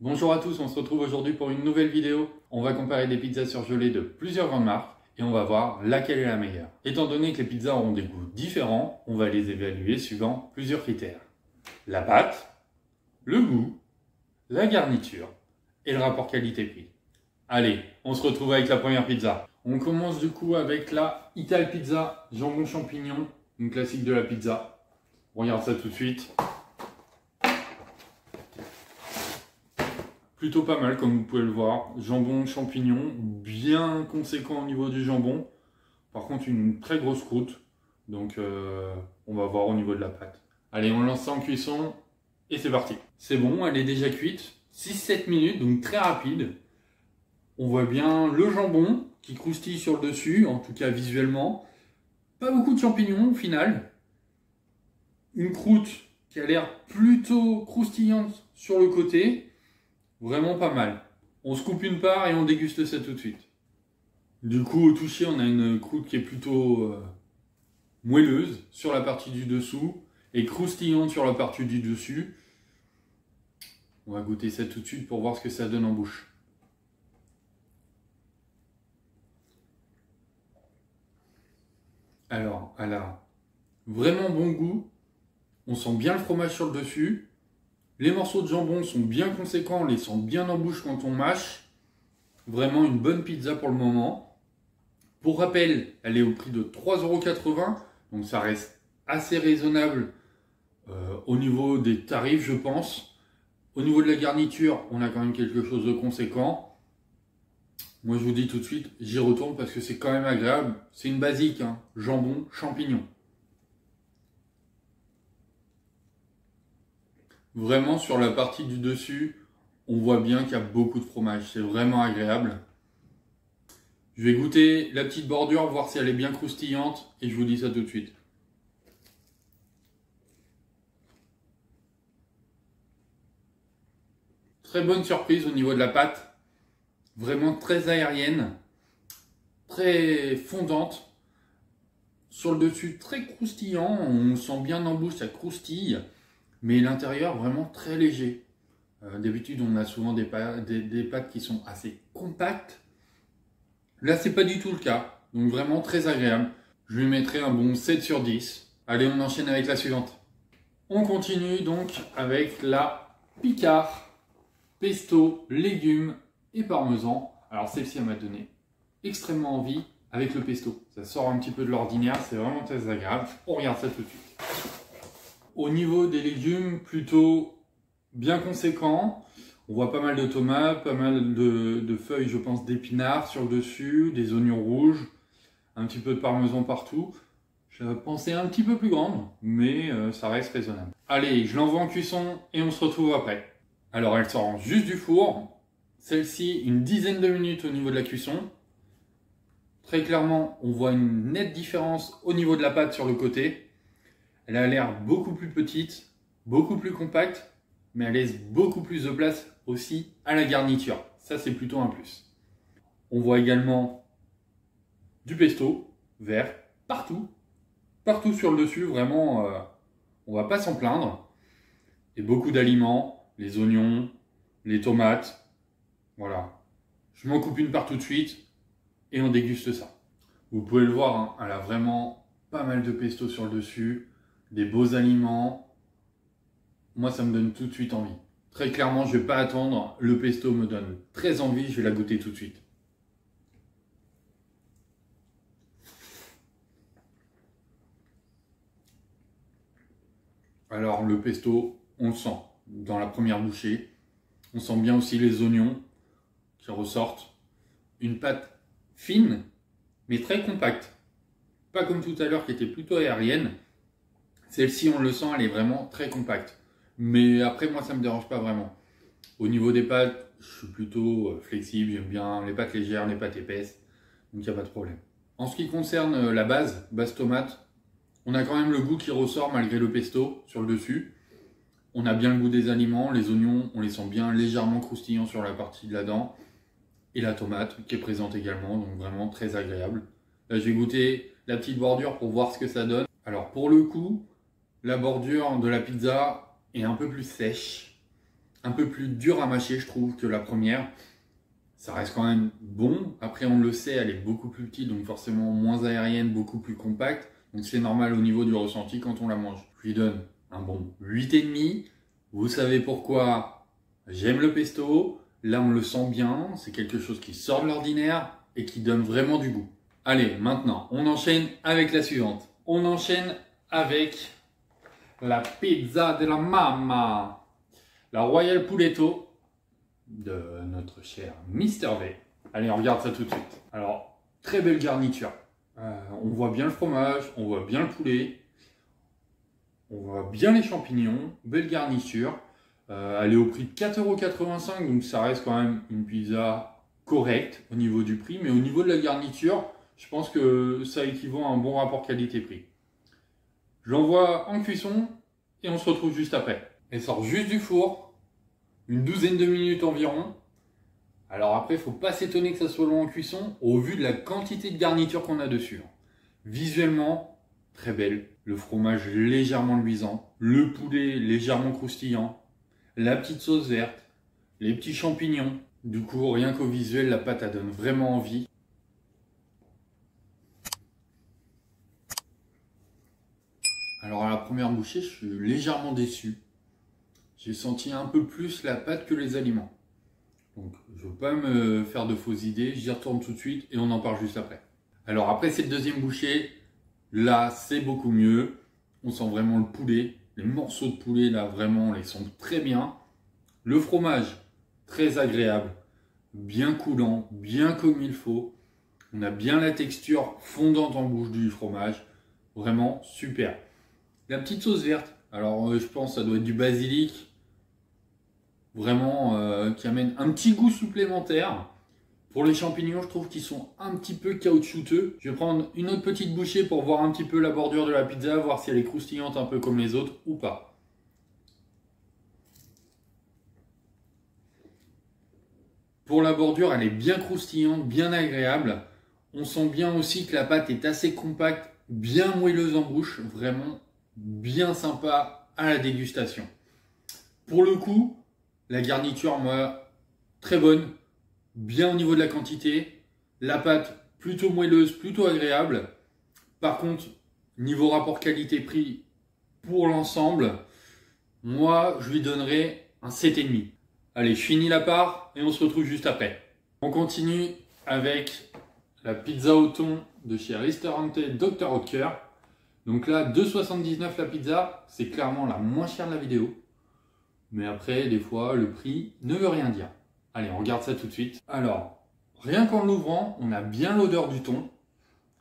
Bonjour à tous, on se retrouve aujourd'hui pour une nouvelle vidéo. On va comparer des pizzas surgelées de plusieurs grandes marques et on va voir laquelle est la meilleure. Étant donné que les pizzas auront des goûts différents, on va les évaluer suivant plusieurs critères. La pâte, le goût, la garniture et le rapport qualité-prix. Allez, on se retrouve avec la première pizza. On commence du coup avec la Ital Pizza jambon champignon, une classique de la pizza. On regarde ça tout de suite. Plutôt pas mal comme vous pouvez le voir, jambon champignon, bien conséquent au niveau du jambon. Par contre une très grosse croûte, donc on va voir au niveau de la pâte. Allez, on lance ça en cuisson et c'est parti. C'est bon, elle est déjà cuite, 6-7 minutes, donc très rapide. On voit bien le jambon qui croustille sur le dessus, en tout cas visuellement. Pas beaucoup de champignons au final. Une croûte qui a l'air plutôt croustillante sur le côté. Vraiment pas mal. On se coupe une part et on déguste ça tout de suite. Du coup, au toucher, on a une croûte qui est plutôt moelleuse sur la partie du dessous et croustillante sur la partie du dessus. On va goûter ça tout de suite pour voir ce que ça donne en bouche. Alors, elle a vraiment bon goût. On sent bien le fromage sur le dessus. Les morceaux de jambon sont bien conséquents, on les sent bien en bouche quand on mâche. Vraiment une bonne pizza pour le moment. Pour rappel, elle est au prix de 3,80 €, donc ça reste assez raisonnable au niveau des tarifs, je pense. Au niveau de la garniture, on a quand même quelque chose de conséquent. Moi, je vous dis tout de suite, j'y retourne parce que c'est quand même agréable. C'est une basique, hein, jambon, champignons. Vraiment, sur la partie du dessus, on voit bien qu'il y a beaucoup de fromage. C'est vraiment agréable. Je vais goûter la petite bordure, voir si elle est bien croustillante. Et je vous dis ça tout de suite. Très bonne surprise au niveau de la pâte. Vraiment très aérienne. Très fondante. Sur le dessus, très croustillant. On sent bien en bouche, ça croustille. Mais l'intérieur, vraiment très léger. D'habitude, on a souvent des pâtes qui sont assez compactes. Là, c'est pas du tout le cas. Donc vraiment très agréable. Je lui mettrai un bon 7 sur 10. Allez, on enchaîne avec la suivante. On continue donc avec la Picard, pesto, légumes et parmesan. Alors celle-ci, elle m'a donné extrêmement envie avec le pesto. Ça sort un petit peu de l'ordinaire, c'est vraiment très agréable. On regarde ça tout de suite. Au niveau des légumes, plutôt bien conséquent. On voit pas mal de tomates, pas mal de feuilles, je pense, d'épinards sur le dessus, des oignons rouges, un petit peu de parmesan partout. Je pensais un petit peu plus grande, mais ça reste raisonnable. Allez, je l'envoie en cuisson et on se retrouve après. Alors, elle sort juste du four. Celle-ci, une dizaine de minutes au niveau de la cuisson. Très clairement, on voit une nette différence au niveau de la pâte sur le côté. Elle a l'air beaucoup plus petite, beaucoup plus compacte, mais elle laisse beaucoup plus de place aussi à la garniture. Ça, c'est plutôt un plus. On voit également du pesto vert partout. Partout sur le dessus, vraiment, on va pas s'en plaindre. Et beaucoup d'aliments, les oignons, les tomates. Voilà. Je m'en coupe une part tout de suite et on déguste ça. Vous pouvez le voir, hein, elle a vraiment pas mal de pesto sur le dessus. Des beaux aliments. Moi, ça me donne tout de suite envie. Très clairement, je ne vais pas attendre. Le pesto me donne très envie. Je vais la goûter tout de suite. Alors, le pesto, on le sent dans la première bouchée. On sent bien aussi les oignons qui ressortent. Une pâte fine, mais très compacte. Pas comme tout à l'heure qui était plutôt aérienne. Celle-ci, on le sent, elle est vraiment très compacte. Mais après, moi, ça ne me dérange pas vraiment. Au niveau des pâtes, je suis plutôt flexible. J'aime bien les pâtes légères, les pâtes épaisses. Donc, il n'y a pas de problème. En ce qui concerne la base tomate, on a quand même le goût qui ressort malgré le pesto sur le dessus. On a bien le goût des aliments. Les oignons, on les sent bien légèrement croustillants sur la partie de la dent. Et la tomate qui est présente également, donc vraiment très agréable. Là, je vais goûter la petite bordure pour voir ce que ça donne. Alors, pour le coup, la bordure de la pizza est un peu plus sèche. un peu plus dur à mâcher, je trouve, que la première. Ça reste quand même bon. Après, on le sait, elle est beaucoup plus petite, donc forcément moins aérienne, beaucoup plus compacte. Donc c'est normal au niveau du ressenti quand on la mange. Je lui donne un bon 8,5. Vous savez pourquoi j'aime le pesto. Là, on le sent bien. C'est quelque chose qui sort de l'ordinaire et qui donne vraiment du goût. Allez, maintenant, on enchaîne avec la suivante. On enchaîne avec la pizza de la mamma. La Royal Puletto de notre cher Mister V. Allez, on regarde ça tout de suite. Alors, très belle garniture. On voit bien le fromage, on voit bien le poulet, on voit bien les champignons, belle garniture. Elle est au prix de 4,85 €, donc ça reste quand même une pizza correcte au niveau du prix, mais au niveau de la garniture, je pense que ça équivaut à un bon rapport qualité-prix. Je l'envoie en cuisson et on se retrouve juste après. Elle sort juste du four, une douzaine de minutes environ. Alors après, il ne faut pas s'étonner que ça soit long en cuisson au vu de la quantité de garniture qu'on a dessus. Visuellement, très belle. Le fromage légèrement luisant, le poulet légèrement croustillant, la petite sauce verte, les petits champignons. Du coup, rien qu'au visuel, la pâte elle donne vraiment envie. Alors à la première bouchée, je suis légèrement déçu. J'ai senti un peu plus la pâte que les aliments. Donc je ne veux pas me faire de fausses idées, j'y retourne tout de suite et on en parle juste après. Alors après cette deuxième bouchée, là c'est beaucoup mieux. On sent vraiment le poulet. Les morceaux de poulet là vraiment, ils sont très bien. Le fromage, très agréable, bien coulant, bien comme il faut. On a bien la texture fondante en bouche du fromage. Vraiment super. La petite sauce verte, alors je pense que ça doit être du basilic. Vraiment qui amène un petit goût supplémentaire. Pour les champignons, je trouve qu'ils sont un petit peu caoutchouteux. Je vais prendre une autre petite bouchée pour voir un petit peu la bordure de la pizza, voir si elle est croustillante un peu comme les autres ou pas. Pour la bordure, elle est bien croustillante, bien agréable. On sent bien aussi que la pâte est assez compacte, bien moelleuse en bouche, vraiment bien sympa à la dégustation. Pour le coup, la garniture, moi, très bonne, bien au niveau de la quantité. La pâte, plutôt moelleuse, plutôt agréable. Par contre, niveau rapport qualité-prix, pour l'ensemble, moi, je lui donnerais un 7,5. Allez, je finis la part et on se retrouve juste après. On continue avec la pizza au thon de chez Ristorante Dr. Oetker. Donc là, 2,79 la pizza, c'est clairement la moins chère de la vidéo. Mais après, des fois, le prix ne veut rien dire. Allez, on regarde ça tout de suite. Alors, rien qu'en l'ouvrant, on a bien l'odeur du thon.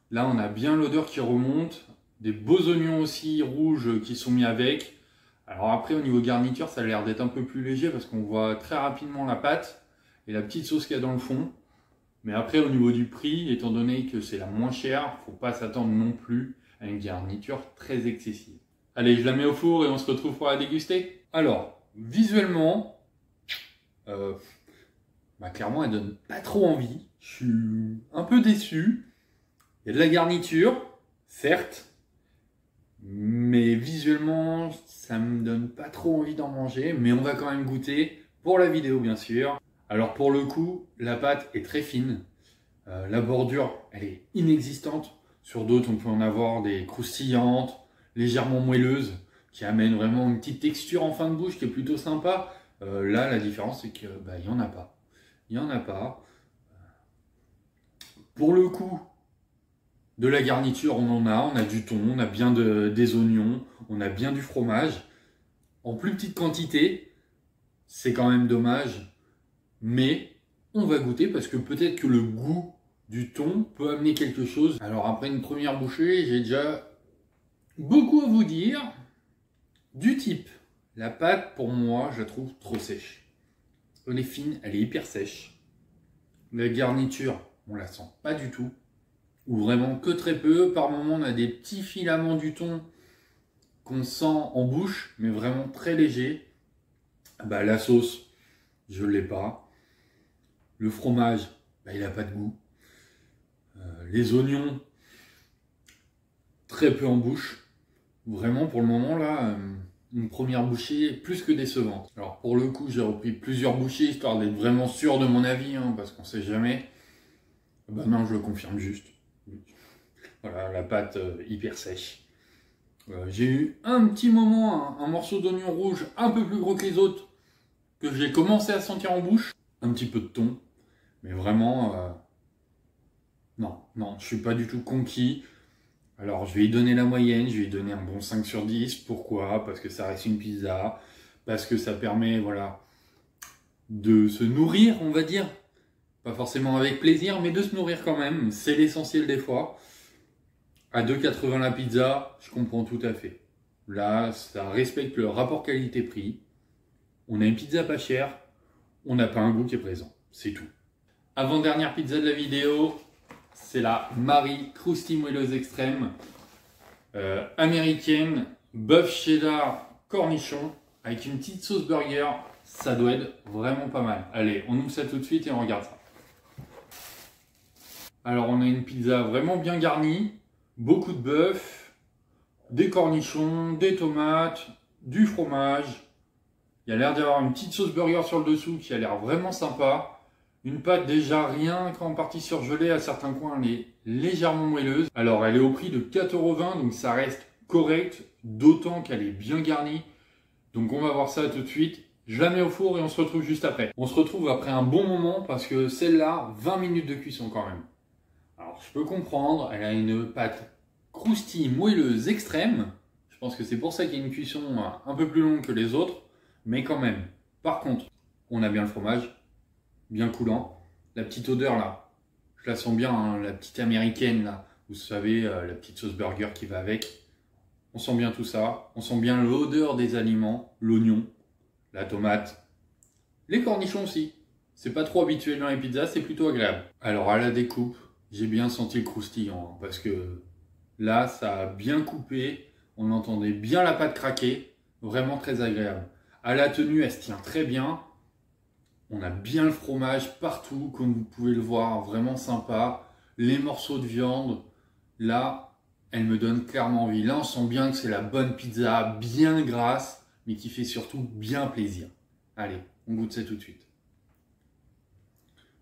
Là, on a bien l'odeur qui remonte. Des beaux oignons aussi rouges qui sont mis avec. Alors après, au niveau garniture, ça a l'air d'être un peu plus léger parce qu'on voit très rapidement la pâte et la petite sauce qu'il y a dans le fond. Mais après, au niveau du prix, étant donné que c'est la moins chère, il ne faut pas s'attendre non plus à une garniture très excessive. Allez, je la mets au four et on se retrouve pour la déguster. Alors, visuellement, clairement, elle donne pas trop envie. Je suis un peu déçu. Il y a de la garniture, certes, mais visuellement, ça me donne pas trop envie d'en manger. Mais on va quand même goûter pour la vidéo, bien sûr. Alors pour le coup, la pâte est très fine. La bordure, elle est inexistante. Sur d'autres, on peut en avoir des croustillantes, légèrement moelleuses, qui amènent vraiment une petite texture en fin de bouche qui est plutôt sympa. Là, la différence, c'est que il n'y en a pas. Il n'y en a pas. Pour le coup, de la garniture, on a du thon, on a bien des oignons, on a bien du fromage. En plus petite quantité, c'est quand même dommage, mais on va goûter parce que peut-être que le goût du thon peut amener quelque chose. Alors après une première bouchée, j'ai déjà beaucoup à vous dire. Du type, la pâte pour moi, je la trouve trop sèche. Elle est fine, elle est hyper sèche. La garniture, on la sent pas du tout. Ou vraiment que très peu. Par moment, on a des petits filaments du thon qu'on sent en bouche, mais vraiment très léger. La sauce, je l'ai pas. Le fromage, il n'a pas de goût. Les oignons, très peu en bouche. Vraiment, pour le moment, là, une première bouchée plus que décevante. Alors pour le coup, j'ai repris plusieurs bouchées histoire d'être vraiment sûr de mon avis, hein, parce qu'on sait jamais. Ben non, je le confirme juste. Voilà, la pâte hyper sèche. J'ai eu un petit moment, un morceau d'oignon rouge un peu plus gros que les autres, que j'ai commencé à sentir en bouche. Un petit peu de thon, mais vraiment, non, je suis pas du tout conquis. Alors je vais lui donner la moyenne, je vais lui donner un bon 5 sur 10. Pourquoi? Parce que ça reste une pizza, parce que ça permet, voilà, de se nourrir, on va dire. Pas forcément avec plaisir, mais de se nourrir quand même. C'est l'essentiel des fois. À 2,80 la pizza, je comprends tout à fait. Là, ça respecte le rapport qualité-prix. On a une pizza pas chère, on n'a pas un goût qui est présent. C'est tout. Avant-dernière pizza de la vidéo, c'est la Marie Krusty Moelleuse Extrême. Américaine, bœuf cheddar, cornichon, avec une petite sauce burger. Ça doit être vraiment pas mal. Allez, on ouvre ça tout de suite et on regarde ça. Alors, on a une pizza vraiment bien garnie. Beaucoup de bœuf, des cornichons, des tomates, du fromage. Il y a l'air d'avoir une petite sauce burger sur le dessous qui a l'air vraiment sympa. Une pâte déjà rien qu'en partie surgelée, à certains coins elle est légèrement moelleuse. Alors elle est au prix de 4,20 €, donc ça reste correct, d'autant qu'elle est bien garnie. Donc on va voir ça tout de suite. Je la mets au four et on se retrouve juste après. On se retrouve après un bon moment parce que celle-là, 20 minutes de cuisson quand même. Alors je peux comprendre, elle a une pâte croustille moelleuse extrême. Je pense que c'est pour ça qu'il y a une cuisson un peu plus longue que les autres. Mais quand même. Par contre, on a bien le fromage, bien coulant. La petite odeur là, je la sens bien, hein, la petite américaine là. Vous savez, la petite sauce burger qui va avec. On sent bien tout ça. On sent bien l'odeur des aliments, l'oignon, la tomate, les cornichons aussi. C'est pas trop habituel dans les pizzas, c'est plutôt agréable. Alors à la découpe, j'ai bien senti le croustillant, hein, parce que là, ça a bien coupé. On entendait bien la pâte craquer. Vraiment très agréable. À la tenue, elle se tient très bien. On a bien le fromage partout, comme vous pouvez le voir, vraiment sympa. Les morceaux de viande, là, elle me donne clairement envie. Là, on sent bien que c'est la bonne pizza, bien grasse, mais qui fait surtout bien plaisir. Allez, on goûte ça tout de suite.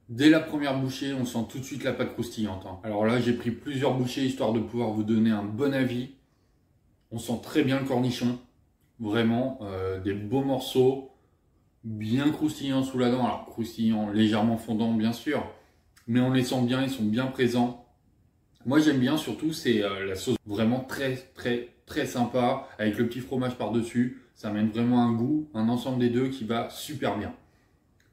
Dès la première bouchée, on sent tout de suite la pâte croustillante. Alors là, j'ai pris plusieurs bouchées, histoire de pouvoir vous donner un bon avis. On sent très bien le cornichon. Vraiment, des beaux morceaux, bien croustillants sous la dent. Alors, croustillants, légèrement fondants, bien sûr. Mais on les sent bien, ils sont bien présents. Moi, j'aime bien surtout, c'est la sauce vraiment très sympa. Avec le petit fromage par-dessus. Ça amène vraiment un goût, un ensemble des deux qui va super bien.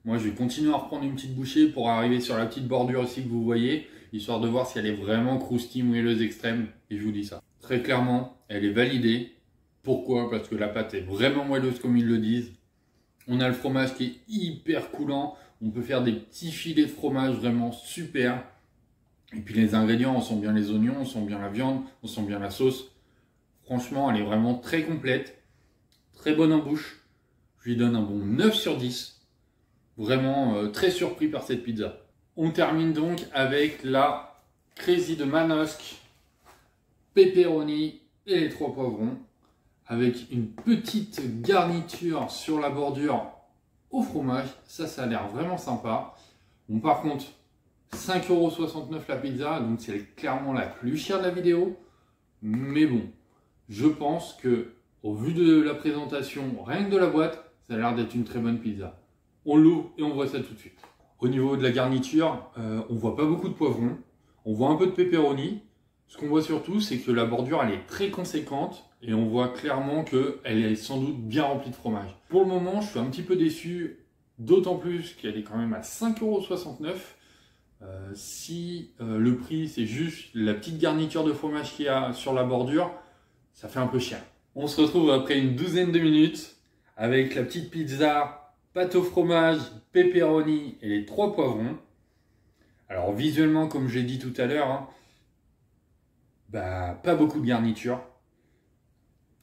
Moi, je vais continuer à reprendre une petite bouchée pour arriver sur la petite bordure aussi que vous voyez. Histoire de voir si elle est vraiment croustille, moelleuse extrême. Et je vous dis ça. Très clairement, elle est validée. Pourquoi? Parce que la pâte est vraiment moelleuse comme ils le disent. On a le fromage qui est hyper coulant. On peut faire des petits filets de fromage vraiment super. Et puis les ingrédients, on sent bien les oignons, on sent bien la viande, on sent bien la sauce. Franchement, elle est vraiment très complète. Très bonne en bouche. Je lui donne un bon 9 sur 10. Vraiment très surpris par cette pizza. On termine donc avec la Crazy de Manosque, pepperoni et les 3 poivrons. Avec une petite garniture sur la bordure au fromage. Ça a l'air vraiment sympa. Bon, par contre, 5,69 € la pizza, donc c'est clairement la plus chère de la vidéo. Mais bon, je pense que, au vu de la présentation, rien que de la boîte, ça a l'air d'être une très bonne pizza. On l'ouvre et on voit ça tout de suite. Au niveau de la garniture, on voit pas beaucoup de poivrons. On voit un peu de pepperoni. Ce qu'on voit surtout, c'est que la bordure, elle est très conséquente. Et on voit clairement qu'elle est sans doute bien remplie de fromage. Pour le moment, je suis un petit peu déçu. D'autant plus qu'elle est quand même à 5,69 €. Si le prix, c'est juste la petite garniture de fromage qu'il y a sur la bordure, ça fait un peu cher. On se retrouve après une douzaine de minutes avec la petite pizza, pâte au fromage, pepperoni et les 3 poivrons. Alors visuellement, comme j'ai dit tout à l'heure, hein, pas beaucoup de garniture.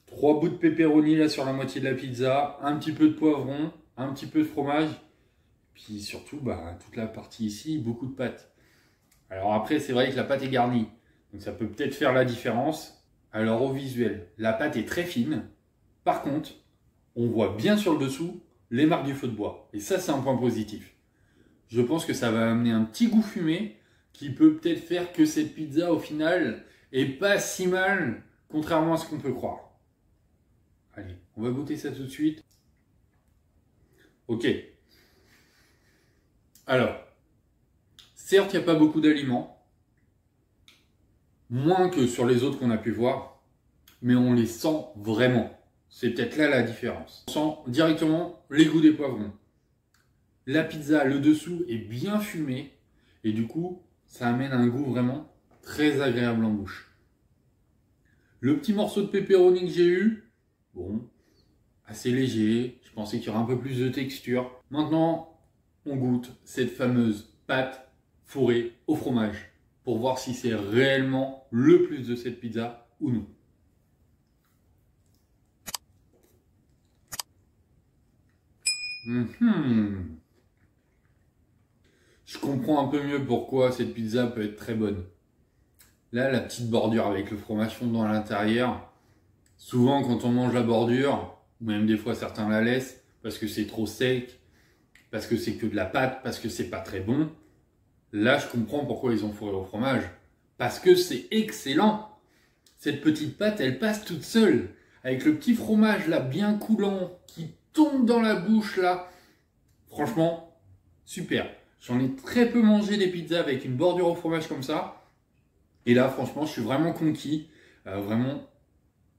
3 bouts de pepperoni là sur la moitié de la pizza, un petit peu de poivron, un petit peu de fromage, puis surtout toute la partie ici, beaucoup de pâte. Alors après, c'est vrai que la pâte est garnie, donc ça peut peut-être faire la différence. Alors au visuel, la pâte est très fine. Par contre, on voit bien sur le dessous les marques du feu de bois. Et ça, c'est un point positif. Je pense que ça va amener un petit goût fumé qui peut peut-être faire que cette pizza, au final, est pas si mal, contrairement à ce qu'on peut croire. Allez, on va goûter ça tout de suite. Ok. Alors, certes, il n'y a pas beaucoup d'aliments, moins que sur les autres qu'on a pu voir, mais on les sent vraiment. C'est peut-être là la différence. On sent directement les goûts des poivrons. La pizza, le dessous est bien fumé, et du coup, ça amène un goût vraiment très agréable en bouche. Le petit morceau de pepperoni que j'ai eu, bon, assez léger, je pensais qu'il y aurait un peu plus de texture. Maintenant, on goûte cette fameuse pâte fourrée au fromage pour voir si c'est réellement le plus de cette pizza ou non. Je comprends un peu mieux pourquoi cette pizza peut être très bonne. Là, la petite bordure avec le fromage fondant à l'intérieur, souvent quand on mange la bordure, ou même des fois certains la laissent parce que c'est trop sec, parce que c'est que de la pâte, parce que c'est pas très bon. Là, je comprends pourquoi ils ont fourré au fromage. Parce que c'est excellent. Cette petite pâte, elle passe toute seule. Avec le petit fromage là, bien coulant, qui tombe dans la bouche là. Franchement, super. J'en ai très peu mangé des pizzas avec une bordure au fromage comme ça. Et là, franchement, je suis vraiment conquis. Vraiment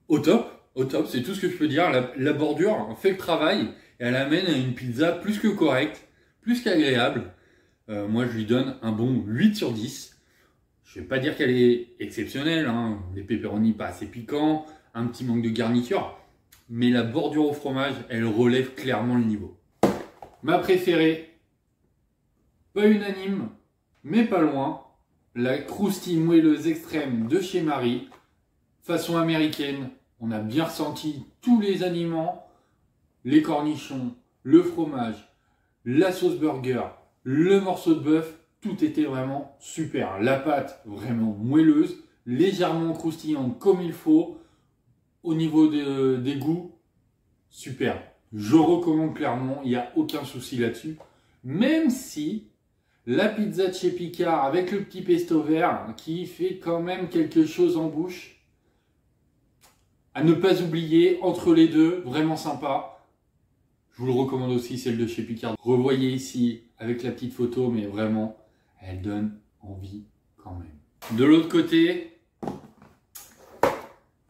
au top. Au top, c'est tout ce que je peux dire. La bordure fait le travail. Et elle amène à une pizza plus que correcte, plus qu'agréable. Moi, je lui donne un bon 8 sur 10. Je ne vais pas dire qu'elle est exceptionnelle. Hein. Les pepperonis pas assez piquants. Un petit manque de garniture. Mais la bordure au fromage, elle relève clairement le niveau. Ma préférée, pas unanime, mais pas loin, la croustille moelleuse extrême de chez Marie, façon américaine. On a bien ressenti tous les aliments, les cornichons, le fromage, la sauce burger, le morceau de bœuf, tout était vraiment super. La pâte vraiment moelleuse, légèrement croustillante comme il faut. Au niveau des goûts, super. Je recommande clairement, il n'y a aucun souci là-dessus. Même si la pizza de chez Picard avec le petit pesto vert qui fait quand même quelque chose en bouche. À ne pas oublier, entre les deux, vraiment sympa. Je vous le recommande aussi, celle de chez Picard. Revoyez ici avec la petite photo, mais vraiment, elle donne envie quand même. De l'autre côté,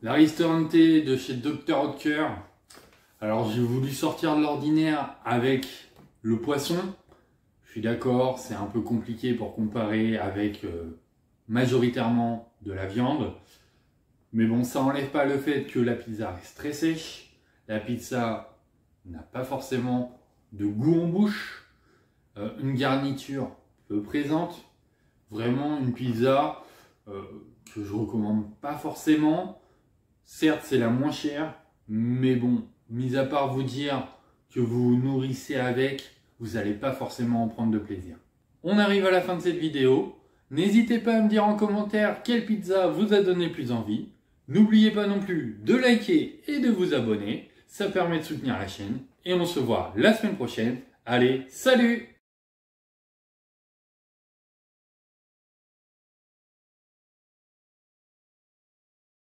la Ristorante de chez Dr Oetker. Alors j'ai voulu sortir de l'ordinaire avec le poisson. Je suis d'accord, c'est un peu compliqué pour comparer avec majoritairement de la viande. Mais bon, ça n'enlève pas le fait que la pizza reste très sèche. La pizza n'a pas forcément de goût en bouche. Une garniture peu présente. Vraiment une pizza que je recommande pas forcément. Certes, c'est la moins chère, mais bon, mis à part vous dire que vous vous nourrissez avec, vous n'allez pas forcément en prendre de plaisir. On arrive à la fin de cette vidéo. N'hésitez pas à me dire en commentaire quelle pizza vous a donné plus envie. N'oubliez pas non plus de liker et de vous abonner. Ça permet de soutenir la chaîne. Et on se voit la semaine prochaine. Allez, salut!